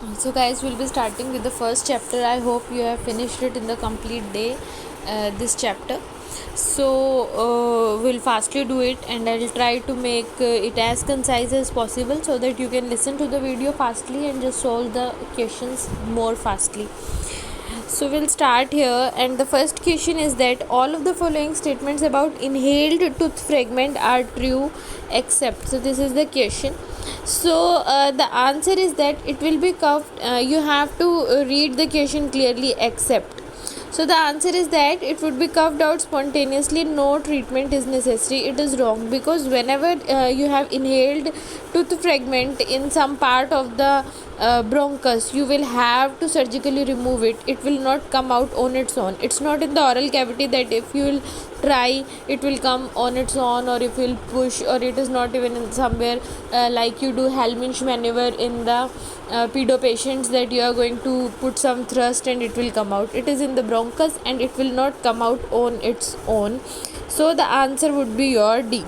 So guys, we'll be starting with the first chapter. I hope you have finished it in the complete day, this chapter. So we'll fastly do it, and I'll try to make it as concise as possible so that you can listen to the video fastly and just solve the questions more fastly. So we'll start here, and the first question is that all of the following statements about inhaled tooth fragment are true except. So this is the question. So the answer is that it will be cuffed. You have to read the question clearly, except. So the answer is that it would be carved out spontaneously. No treatment is necessary. It is wrong, because whenever you have inhaled tooth fragment in some part of the bronchus, you will have to surgically remove it. It will not come out on its own. It's not in the oral cavity that if you will try it will come on its own, or if you will push, or it is not even in somewhere like you do Helminch maneuver in the pedo patients, that you are going to put some thrust and it will come out. It is in the bronchus and it will not come out on its own. So the answer would be your D.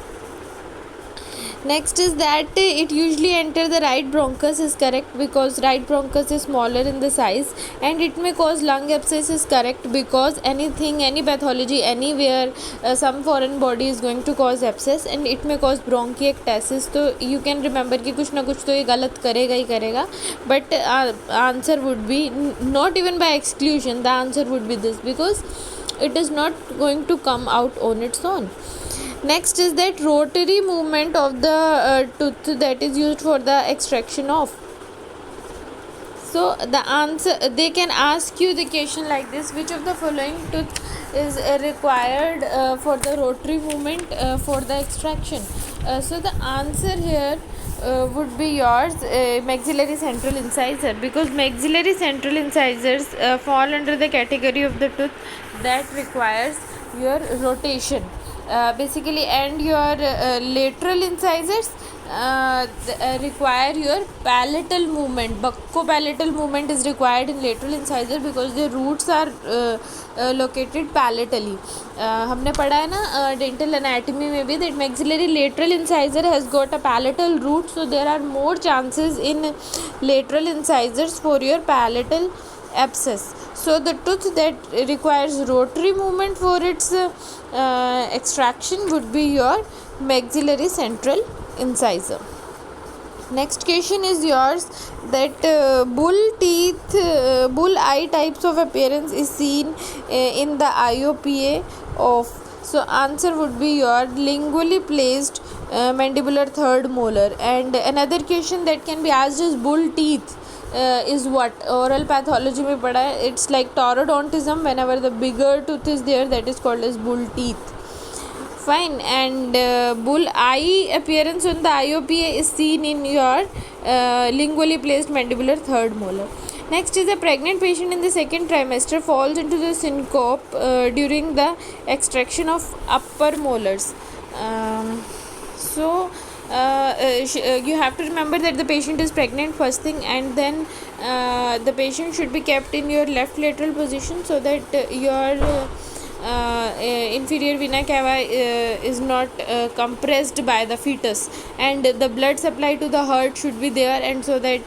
Next is that it usually enter the right bronchus is correct, because right bronchus is smaller in the size, and it may cause lung abscess is correct, because any pathology anywhere, some foreign body is going to cause abscess, and it may cause bronchiectasis. So you can remember कि कुछ ना कुछ तो ये गलत करेगा ही करेगा, but answer would be not even by exclusion. The answer would be this, because it is not going to come out on its own. Next is that rotary movement of the tooth that is used for the extraction of. So the answer, they can ask you the question like this: which of the following tooth is required for the rotary movement for the extraction? So the answer here would be yours, maxillary central incisor, because maxillary central incisors fall under the category of the tooth that requires your rotation. Basically, and your lateral incisors require your palatal movement. Buccopalatal movement is required in lateral incisor because the roots are located palatally. हमने पढ़ा है ना dental anatomy में भी, that maxillary lateral incisor has got a palatal root, so there are more chances in lateral incisors for your palatal abscess. So the tooth that requires rotary movement for its extraction would be your maxillary central incisor. Next question is yours, that bull eye types of appearance is seen in the IOPA of. So answer would be your lingually placed mandibular third molar. And another question that can be asked is bull teeth is what? Oral pathology में पढ़ा है. It's like taurodontism. Whenever the bigger tooth is there, that is called as bull teeth. Fine. And bull eye appearance on the IOPA is seen in your lingually placed mandibular third molar. Next is a pregnant patient in the second trimester falls into the syncope during the extraction of upper molars. You have to remember that the patient is pregnant first thing, and then the patient should be kept in your left lateral position so that your inferior vena cava is not compressed by the fetus, and the blood supply to the heart should be there, and so that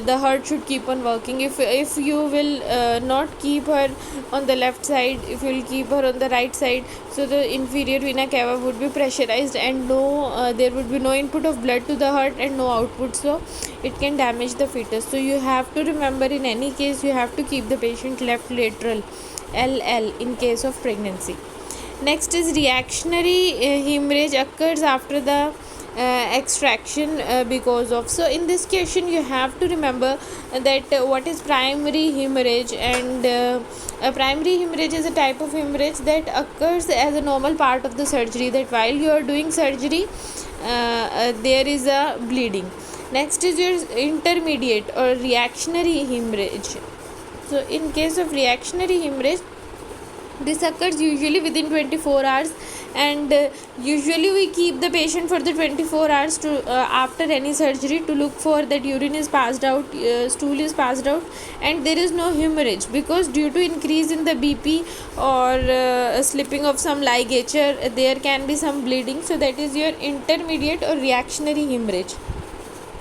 the heart should keep on working. If you will not keep her on the left side, if you will keep her on the right side, so the inferior vena cava would be pressurized, and there would be no input of blood to the heart and no output, so it can damage the fetus. So you have to remember, in any case you have to keep the patient left lateral, LL, in case of pregnancy. Next is reactionary hemorrhage occurs after the extraction because of. So in this question you have to remember that what is primary hemorrhage, and a primary hemorrhage is a type of hemorrhage that occurs as a normal part of the surgery, that while you are doing surgery there is a bleeding. Next is your intermediate or reactionary hemorrhage. So in case of reactionary hemorrhage, this occurs usually within 24 hours, and usually we keep the patient for the 24 hours to after any surgery to look for that urine is passed out, stool is passed out, and there is no hemorrhage, because due to increase in the BP or slipping of some ligature, there can be some bleeding. So that is your intermediate or reactionary hemorrhage.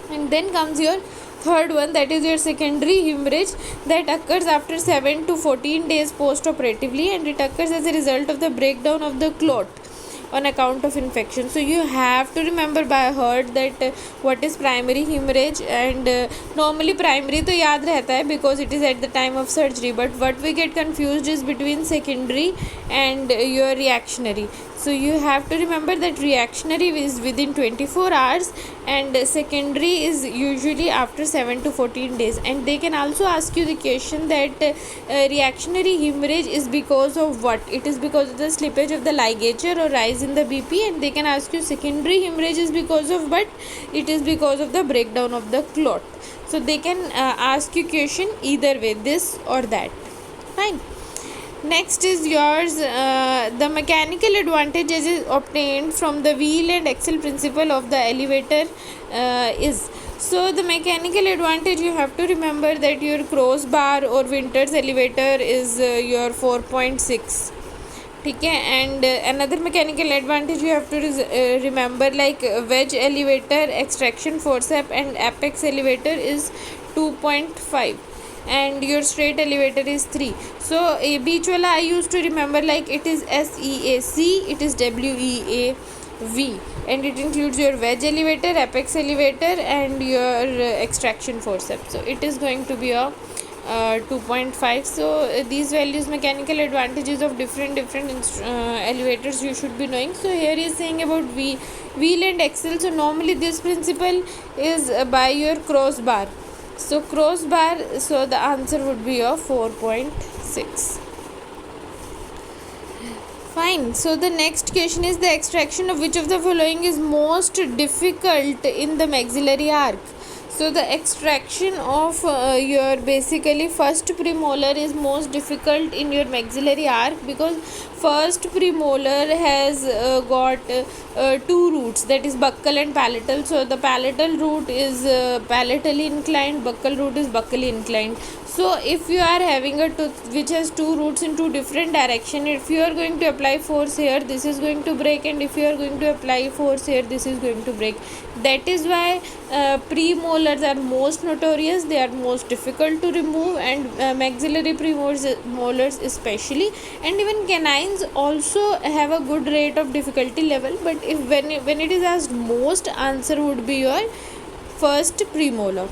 And then comes your Third one, that is your secondary hemorrhage, that occurs after 7 to 14 days post-operatively, and it occurs as a result of the breakdown of the clot on account of infection. So you have to remember by heart that what is primary hemorrhage, and normally primary to yaad rehta hai because it is at the time of surgery, but what we get confused is between secondary and your reactionary. So you have to remember that reactionary is within 24 hours and secondary is usually after 7 to 14 days. And they can also ask you the question that reactionary hemorrhage is because of what? It is because of the slippage of the ligature or rise in the BP. And they can ask you secondary hemorrhage is because of what? It is because of the breakdown of the clot. So they can ask you question either way, this or that. Fine. Next is yours, the mechanical advantages is obtained from the wheel and axle principle of the elevator is. So the mechanical advantage, you have to remember that your crossbar or Winters elevator is your 4.6. ठीक है. And another mechanical advantage you have to remember, like wedge elevator, extraction forceps and apex elevator is 2.5 and your straight elevator is 3. So beach wala I used to remember like it is SEAC, it is WEAV, and it includes your wedge elevator, apex elevator and your extraction forceps. So it is going to be a 2.5. So these values, mechanical advantages of different elevators you should be knowing. So here he is saying about wheel and axle. So normally this principle is by your crossbar. So crossbar, so the answer would be of 4.6. Fine. So the next question is, the extraction of which of the following is most difficult in the maxillary arc? So the extraction of your basically first premolar is most difficult in your maxillary arc, because first premolar has got two roots, that is buccal and palatal. So the palatal root is palatally inclined, buccal root is buccally inclined. So if you are having a tooth which has two roots in two different direction, if you are going to apply force here, this is going to break, and if you are going to apply force here, this is going to break. That is why premolars are most notorious, they are most difficult to remove, and maxillary premolars especially, and even canines also have a good rate of difficulty level. But if when it is asked most, answer would be your first premolar.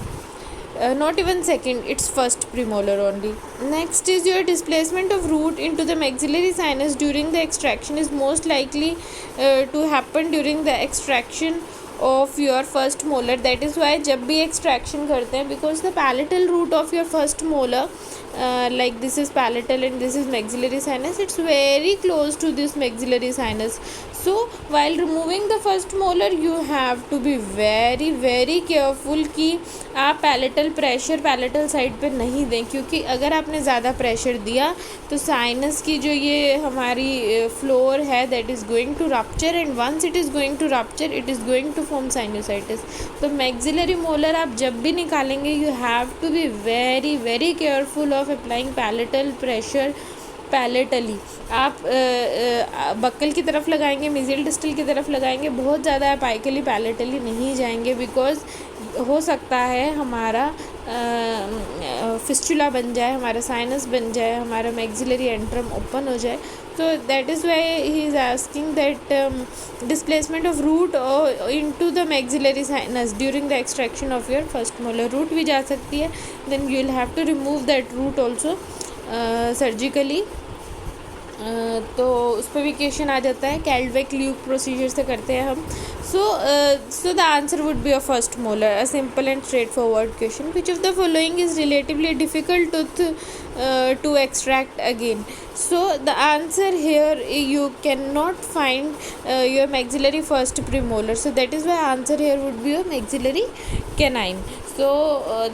Not even second, it's first premolar only. Next is your displacement of root into the maxillary sinus during the extraction is most likely to happen during the extraction of your first molar. That is why जब भी extraction करते हैं, because the palatal root of your first molar, like this is palatal and this is maxillary sinus, it's very close to this maxillary sinus. So while removing the first molar, you have to be very very careful कि आप palatal pressure palatal side पे नहीं दें, क्योंकि अगर आपने ज़्यादा pressure दिया तो sinus की जो ये हमारी floor है, that is going to rupture, and once it is going to rupture, it is going to form sinusitis. तो maxillary molar आप जब भी निकालेंगे, you have to be very very careful of applying palatal pressure पैलेटली. आप buckle की तरफ लगाएंगे, मिजिल distal की तरफ लगाएंगे, बहुत ज़्यादा आप आइकली पैलेटली नहीं जाएंगे, बिकॉज हो सकता है हमारा फिस्टुला बन जाए, हमारा साइनस बन जाए, हमारा मैक्सिलरी एंट्रम ओपन हो जाए. तो that is why he is asking that displacement of root into the maxillary sinus during the extraction of your first molar. Root भी जा सकती है, then you will have to remove that root also surgically. तो उस पर भी question आ जाता है, कैल्डवेक ल्यूक प्रोसीजर से करते हैं हम. So the answer would be a first molar, a simple and straightforward question. Which of the following is relatively difficult to extract again? So the answer here, you cannot find your maxillary first premolar, so that is why answer here would be a maxillary canine. So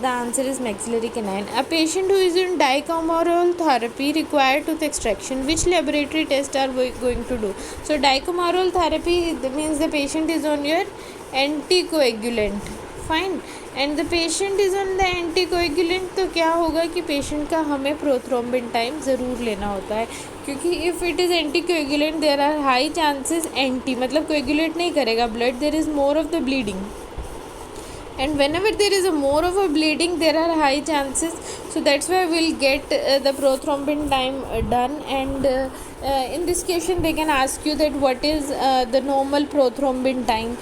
the answer is maxillary canine. A patient who is in dicomoral therapy required tooth extraction, which laboratory test are we going to do? So dicomoral therapy means the patient is on your anticoagulant. Fine. And the patient is on the anticoagulant. तो क्या होगा कि patient का हमें prothrombin time ज़रूर लेना होता है, क्योंकि if it is anticoagulant there are high chances anti मतलब कोएगुलेट नहीं करेगा blood, there is more of the bleeding. and whenever there is a more of a bleeding, there are high chances, so that's why we'll get the prothrombin time done. And in this question they can ask you that what is the normal prothrombin time.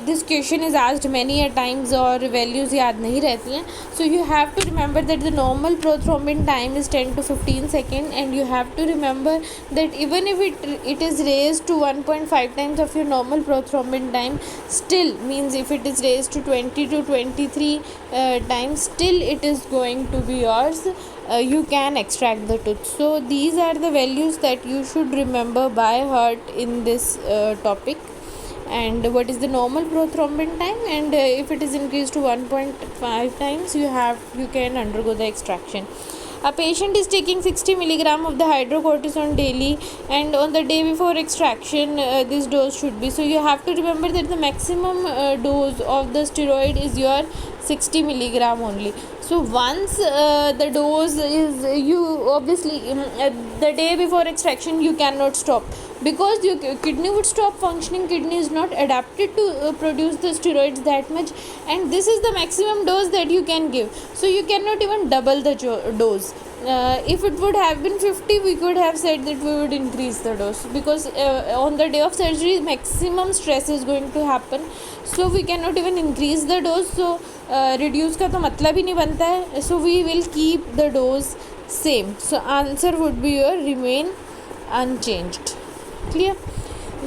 This question is asked many a times और values याद नहीं रहती हैं, so you have to remember that the normal prothrombin time is 10 to 15 seconds, and you have to remember that even if it is raised to 1.5 times of your normal prothrombin time, still means if it is raised to 20 to 23 times, still it is going to be yours. You can extract the tooth. So these are the values that you should remember by heart in this topic. And what is the normal prothrombin time, and if it is increased to 1.5 times, you can undergo the extraction. A patient is taking 60 milligram of the hydrocortisone daily, and on the day before extraction this dose should be. So you have to remember that the maximum dose of the steroid is your 60 milligram only. So once the dose is, you obviously the day before extraction you cannot stop, because your kidney would stop functioning. Kidney is not adapted to produce the steroids that much, and this is the maximum dose that you can give. So you cannot even double the dose. If it would have been 50, we could have said that we would increase the dose, because on the day of surgery maximum stress is going to happen, so we cannot even increase the dose. So reduce का तो मतलब ही नहीं बनता है, so we will keep the dose same. So answer would be your remain unchanged. Clear?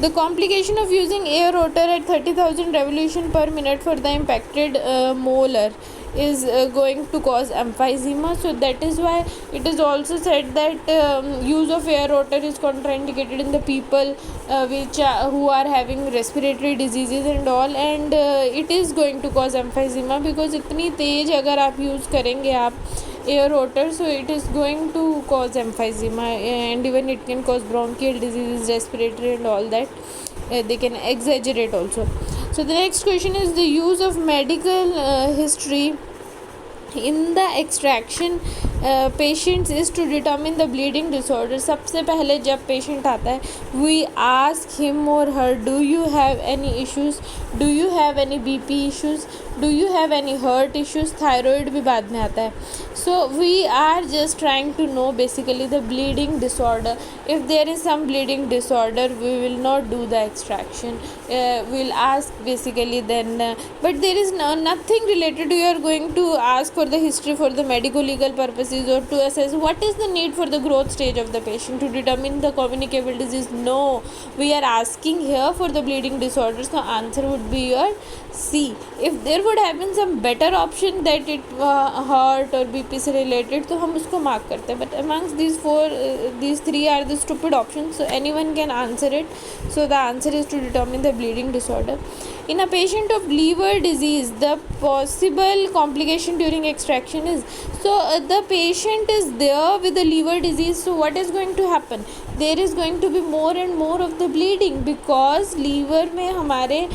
The complication of using air rotor at 30,000 revolution per minute for the impacted molar is going to cause emphysema. So that is why it is also said that use of air rotor is contraindicated in the people who are having respiratory diseases and all, and it is going to cause emphysema, because इतनी तेज अगर आप use करेंगे आप air rotor, so it is going to cause emphysema, and even it can cause bronchial diseases, respiratory and all that. They can exaggerate also. So the next question is the use of medical history in the extraction patients is to determine the bleeding disorder. सबसे पहले जब patient आता है, we ask him or her, do you have any issues, do you have any BP issues, do you have any heart issues. thyroid भी बाद में आता है. So we are just trying to know basically the bleeding disorder. If there is some bleeding disorder, we will not do the extraction. We'll ask basically then, but there is nothing related. We are going to ask for the history for the medical legal purposes, or to assess what is the need for the growth stage of the patient to determine the communicable disease. No, we are asking here for the bleeding disorders. So answer would be your C. If there would have been some better option that it heart or BP से related, तो हम उसको mark करते हैं, but amongst these three are the stupid options, so anyone can answer it. So the answer is to determine the bleeding disorder. In a patient of liver disease, the possible complication during extraction is, so the patient is there with the liver disease, so what is going to happen? There is going to be more and more of the bleeding, because liver में हमारे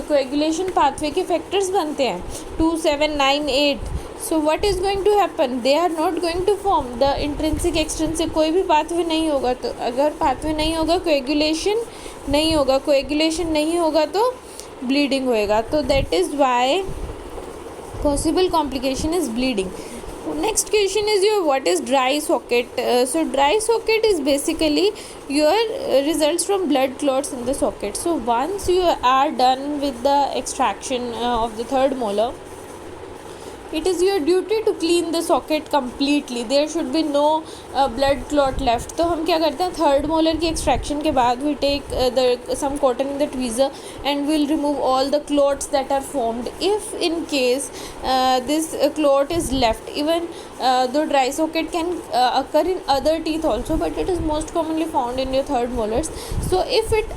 coagulation pathway के factors बनते हैं 2, 7, 9, 8. So what is going to happen? They are not going to form the intrinsic extrinsic, कोई भी pathway नहीं होगा. तो अगर pathway नहीं होगा, coagulation नहीं होगा, coagulation नहीं होगा तो bleeding होएगा. तो that is why possible complication is bleeding. Next question is your what is dry socket. So dry socket is basically your results from blood clots in the socket. So once you are done with the extraction of the third molar, it is your duty to clean the socket completely. There should be no blood clot left. तो हम क्या करते हैं, third molar की extraction के बाद we take some cotton in the tweezer and we'll remove all the clots that are formed. If in case this clot is left, even though dry socket can occur in other teeth also, but it is most commonly found in your third molars. So if it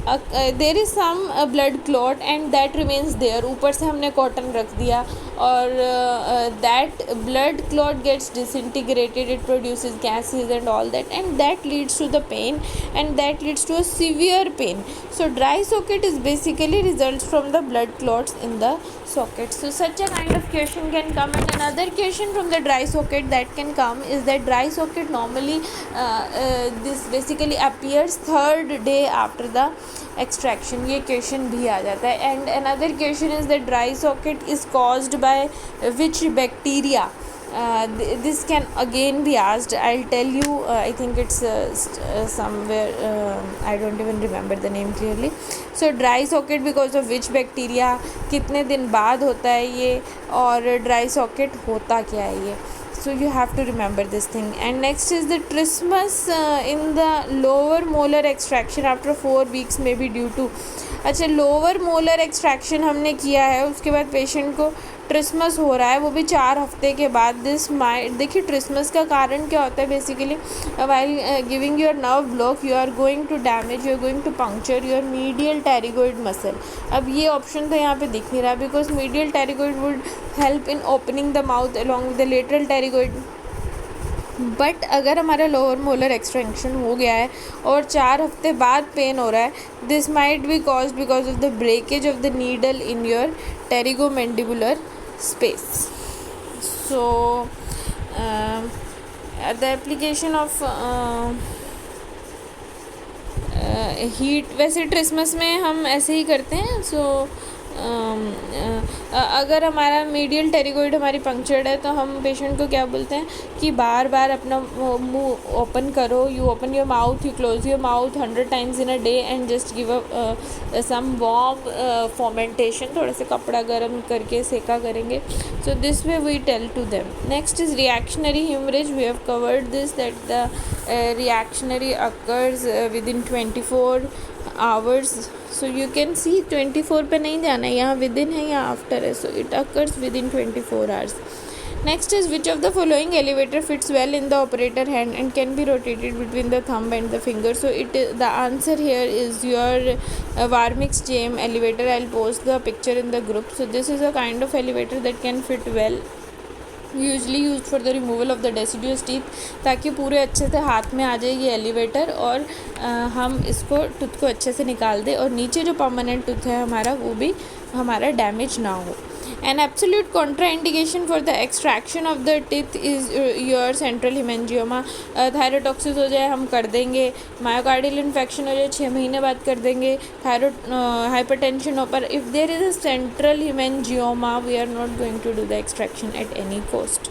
there is some blood clot and that remains there, ऊपर से हमने cotton रख दिया और that blood clot gets disintegrated, it produces gases and all that, and that leads to the pain, and that leads to a severe pain. So dry socket is basically results from the blood clots in the socket. So such a kind of question can come. And another question from the dry socket that can come is that dry socket normally this basically appears third day after the extraction, ये question भी आ जाता है. And another question is the dry socket is caused by which bacteria. This can again be asked. I'll tell you. I think it's somewhere. I don't even remember the name clearly. So dry socket because of which bacteria, कितने दिन बाद होता है ये, और dry socket होता क्या है ये. So you have to remember this thing. And next is the trismus in the lower molar extraction after 4 weeks may be due to. अच्छा, लोअर मोलर एक्सट्रैक्शन हमने किया है, उसके बाद पेशेंट को ट्रिस्मस हो रहा है, वो भी 4 हफ्ते के बाद. दिस माइट, देखिए ट्रिस्मस का कारण क्या होता है basically, while giving your nerve block you are going to damage, you are going to puncture your medial pterygoid muscle. अब ये ऑप्शन तो यहाँ पे दिख नहीं रहा, because medial pterygoid would help in opening the mouth along with the lateral pterygoid. But अगर हमारा लोअर मोलर एक्सट्रैक्शन हो गया है और 4 हफ्ते बाद पेन हो रहा है, this might be caused because of the breakage of the needle in your pterygomandibular space. So the application of heat, वैसे ट्रिस्मस में हम ऐसे ही करते हैं. सो अगर हमारा मीडियल टेरिगोइड हमारी पंक्चर्ड है तो हम पेशेंट को क्या बोलते हैं कि बार बार अपना मुंह ओपन करो. You open your mouth, you close your mouth 100 times in a day and just give a some warm fomentation, थोड़ा सा कपड़ा गर्म करके सेका करेंगे. So this way we tell to them. Next is reactionary haemorrhage. We have covered this, that the reactionary occurs within 24 hours. So you can see 24 पे नहीं जाना है, यहाँ within है या after है. So it occurs within 24 hours. Next is which of the following elevator fits well in the operator hand and can be rotated between the thumb and the finger. So the answer here is your Warmix JM elevator. I'll post the picture in the group. So this is a kind of elevator that can fit well, usually use for the removal of the deciduous teeth, ताकि पूरे अच्छे से हाथ में आ जाए ये elevator और हम इसको टूथ को अच्छे से निकाल दें और नीचे जो परमानेंट टूथ है हमारा वो भी हमारा डैमेज ना हो. An absolute contraindication for the extraction of the teeth is your central haemangioma. Thyrotoxicosis हो जाए हम कर देंगे, मायोकार्डियल इन्फेक्शन हो जाए 6 महीने बाद कर देंगे, हाइपरटेंशन हो, पर if there is a central hemangioma we are not going to do the extraction at any cost.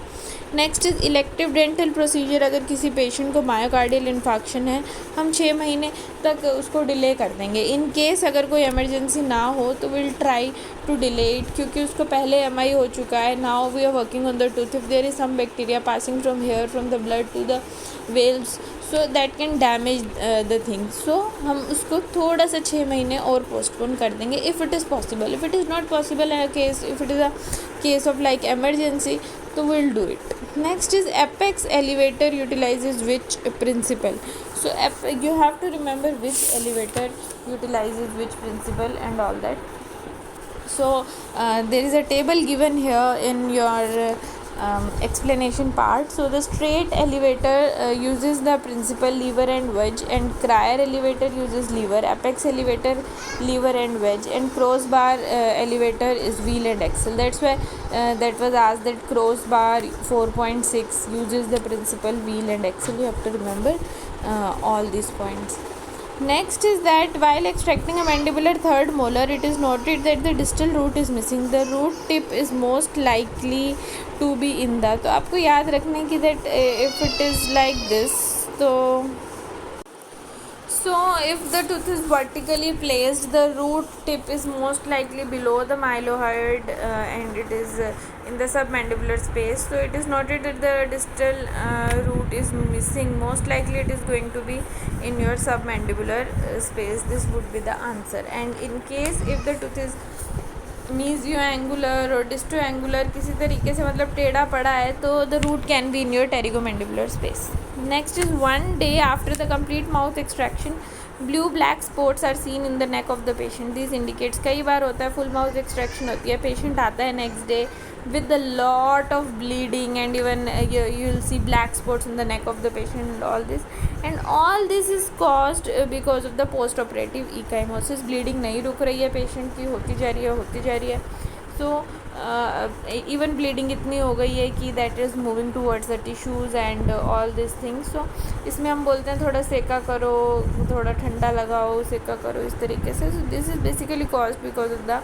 Next is elective dental procedure. अगर किसी पेशेंट को मायोकार्डियल इन्फेक्शन है हम 6 महीने तक उसको डिले कर देंगे. इन केस अगर कोई इमरजेंसी ना हो तो will try to delay it, क्योंकि उसको पहले MI हो चुका है. Now we are working on the tooth. If there is some bacteria passing from here from the blood to the valves, so that can damage the thing. So हम उसको थोड़ा सा 6 महीने और पोस्टपोन कर देंगे if it is possible. If it is not possible in a case, if it is a case of like emergency, तो we'll do it. Next is apex elevator utilizes which principle. So you have to remember which elevator utilizes which principle and all that. So there is a table given here in your explanation part. So the straight elevator uses the principal lever and wedge, and crier elevator uses lever, apex elevator lever and wedge, and crossbar elevator is wheel and axle. That's why that was asked that crossbar 4.6 uses the principal, wheel and axle. You have to remember all these points. Next is that while extracting a mandibular third molar, it is noted that the distal root is missing. The root tip is most likely to be in the. तो आपको याद रखना कि that if it is like this, so if the tooth is vertically placed, the root tip is most likely below the mylohyoid and it is in the submandibular space. So it is noted that the distal root is missing. Most likely it is going to be in your submandibular space. This would be the answer. And in case if the tooth is mesioangular or distoangular, किसी तरीके से मतलब टेढ़ा पड़ा है, तो the root can be in your pterygomandibular space. Next is 1 day after the complete mouth extraction, blue black spots are seen in the neck of the patient. This indicates, कई बार होता है full mouth extraction होती है, patient आता है next day with a lot of bleeding and even you will see black spots in the neck of the patient and all this is caused because of the post operative ecchymosis. bleeding नहीं रुक रही है, patient की होती जा रही है. So even bleeding इतनी हो गई है कि that is moving towards the tissues and all this things. So इसमें हम बोलते हैं थोड़ा सेका करो, थोड़ा ठंडा लगाओ, सेका करो, इस तरीके से. So this is basically cause because of the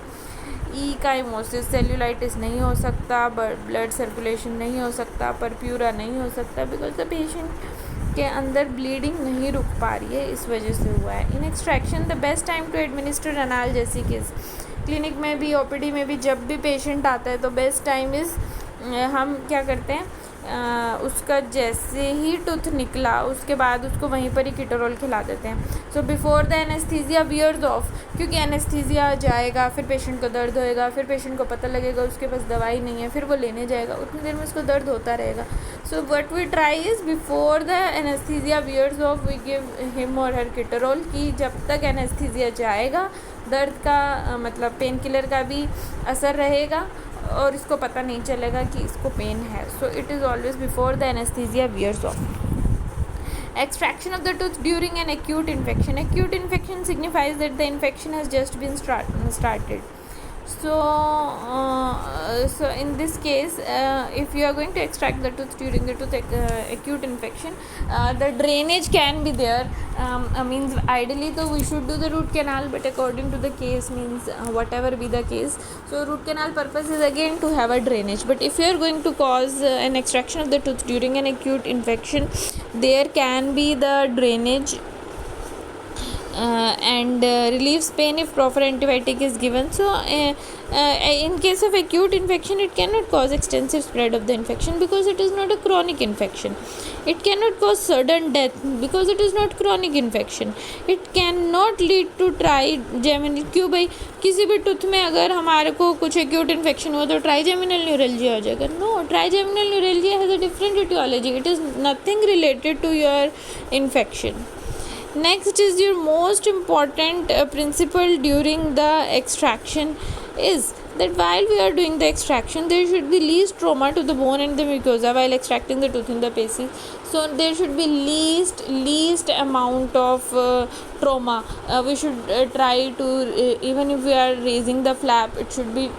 ecchymosis. Cellulitis नहीं हो सकता, ब्लड सर्कुलेशन नहीं हो सकता, परप्यूरा नहीं हो सकता, बिकॉज द पेशेंट के अंदर ब्लीडिंग नहीं रुक पा रही है, इस वजह से हुआ है. In extraction the best time to administer analgesic is. Clinic में भी, ओपीडी में भी, जब भी पेशेंट आता है तो बेस्ट टाइम इज़, हम क्या करते हैं, उसका जैसे ही टूथ निकला उसके बाद उसको वहीं पर ही कीटोरोल खिला देते हैं. So before the anaesthesia wears off, क्योंकि एनेस्थीसिया जाएगा, फिर पेशेंट को दर्द होएगा, फिर पेशेंट को पता लगेगा उसके पास दवाई नहीं है, फिर वो लेने जाएगा, उतनी देर में उसको दर्द होता रहेगा. So what we try is before the anaesthesia wears off we give him or her Ketorol, कि जब तक एनेस्थीसिया जाएगा दर्द का मतलब पेन किलर का भी असर रहेगा और इसको पता नहीं चलेगा कि इसको पेन है. So it is always before the anaesthesia wears off. Extraction of the tooth during an acute infection. Acute infection signifies that the infection has just been started. So in this case, if you are going to extract the tooth during the acute infection, the drainage can be there. Means ideally though we should do the root canal, but according to the case, means whatever be the case, so root canal purpose is again to have a drainage. But if you are going to cause an extraction of the tooth during an acute infection, there can be the drainage and relieves pain if proper antibiotic is given. So in case of acute infection, it cannot cause extensive spread of the infection because it is not a chronic infection. It cannot cause sudden death because it is not chronic infection. It cannot lead to trigeminal. क्यों भाई, किसी भी tooth में अगर हमारे को कुछ acute infection हुआ तो ट्राइजेमिनल न्यूरल्जिया हो जाएगा? No, trigeminal neuralgia has a different etiology. It is nothing related to your infection. Next is your most important principle during the extraction is that while we are doing the extraction, there should be least trauma to the bone and the mucosa while extracting the tooth in the paces. So there should be least amount of trauma. We should try to, even if we are raising the flap, it should be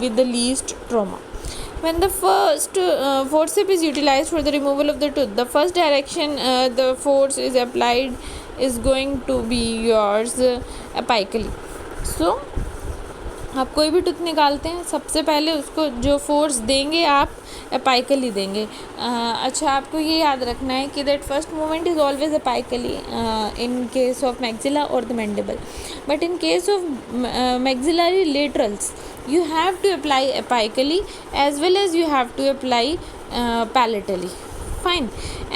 with the least trauma. When the first forceps is utilized for the removal of the tooth, the first direction the force is applied is going to be yours apically. So आप कोई भी tooth निकालते हैं, सबसे पहले उसको जो force देंगे आप एपाइकली देंगे. अच्छा, आपको ये याद रखना है कि that first movement is always apically in case of maxilla और the mandible. But in case of maxillary laterals you have to apply apically as well as you have to apply palatally. Fine.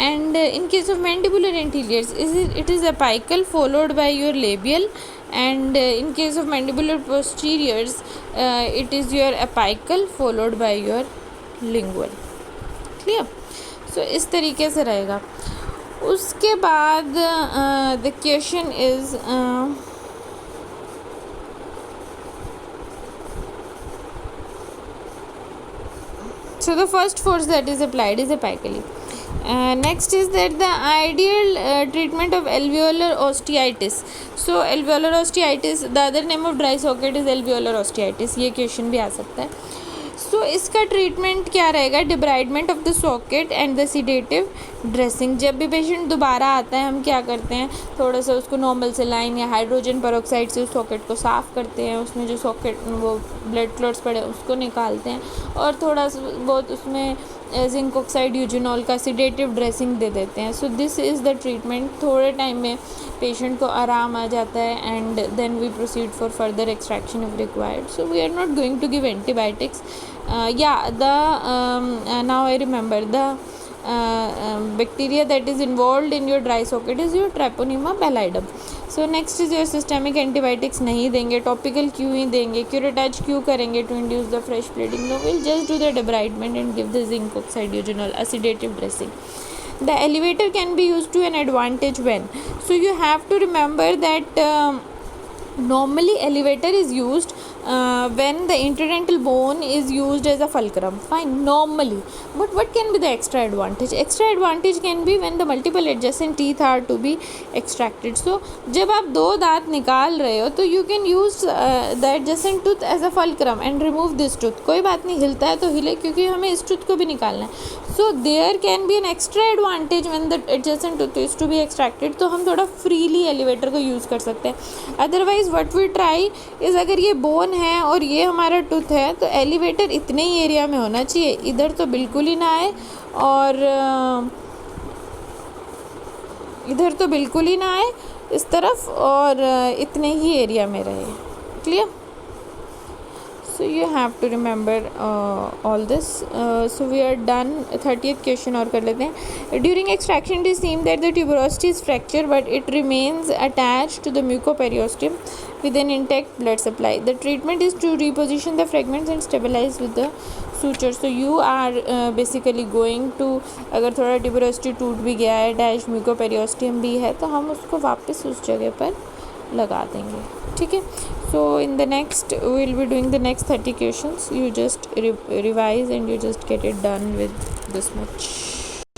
And in case of mandibular anteriors, it is apical followed by your labial, and in case of mandibular posteriors, it is your apical followed by your lingual. Clear? So इस तरीके से रहेगा. उसके बाद the question is so the first force that is applied is apically. Next is that the ideal treatment of alveolar osteitis. So alveolar osteitis, the other name of dry socket is alveolar osteitis. ये question भी आ सकता है. सो इसका treatment क्या रहेगा? Debridement of the socket and the sedative dressing. जब भी patient दोबारा आता है हम क्या करते हैं, थोड़ा सा उसको नॉर्मल सेलाइन या हाइड्रोजन पेरोक्साइड से उस सॉकेट को साफ़ करते हैं, उसमें जो सॉकेट वो ब्लड क्लॉट्स पड़े उसको निकालते हैं, और थोड़ा बहुत उसमें जिंक ऑक्साइड यूजिनॉल का सीडेटिव ड्रेसिंग दे देते हैं. So this is the treatment. थोड़े टाइम में पेशेंट को आराम आ जाता है and then we proceed for further extraction if required. So we are not going to give antibiotics. Now I remember the bacteria that is involved in your dry socket is your Treponema pallidum. So next is your systemic antibiotics नहीं देंगे, topical क्यों ही देंगे, curettage क्यों करेंगे to induce the fresh bleeding? No, we'll just do the debridement and give the zinc oxide eugenol, a sedative dressing. The elevator can be used to an advantage when. So you have to remember that normally elevator is used when the interdental bone is used as a fulcrum. Fine, normally. But what can be the extra advantage? Extra advantage can be when the multiple adjacent teeth are to be extracted. So जब आप दो दांत निकाल रहे हो तो you can use the adjacent tooth as a fulcrum and remove this tooth. कोई बात नहीं, हिलता है तो हिले, क्योंकि हमें इस tooth को भी निकालना है. So there can be an extra advantage when the adjacent tooth is to be extracted. तो हम थोड़ा freely elevator को use कर सकते हैं. Otherwise what we try is, अगर ये bone है और ये हमारा tooth है तो elevator इतने ही एरिया में होना चाहिए, इधर तो बिल्कुल ही ना आए और इधर तो बिल्कुल ही ना आए इस तरफ, और इतने ही एरिया में रहे. Clear? So you have to remember all this. So we are done. 30th question और कर लेते हैं. During extraction it is seen that the tuberosity is fractured but it remains attached to the mucoperiosteum with an intact blood supply. The treatment is to reposition the fragments and stabilize with the suture. So you are basically going to, अगर थोड़ा tuberosity टूट भी गया है, dash mucoperiosteum भी है, तो हम उसको वापस उस जगह पर लगा देंगे. ठीक है. So in the next we will be doing the next 30 questions. You just revise and you just get it done with this much.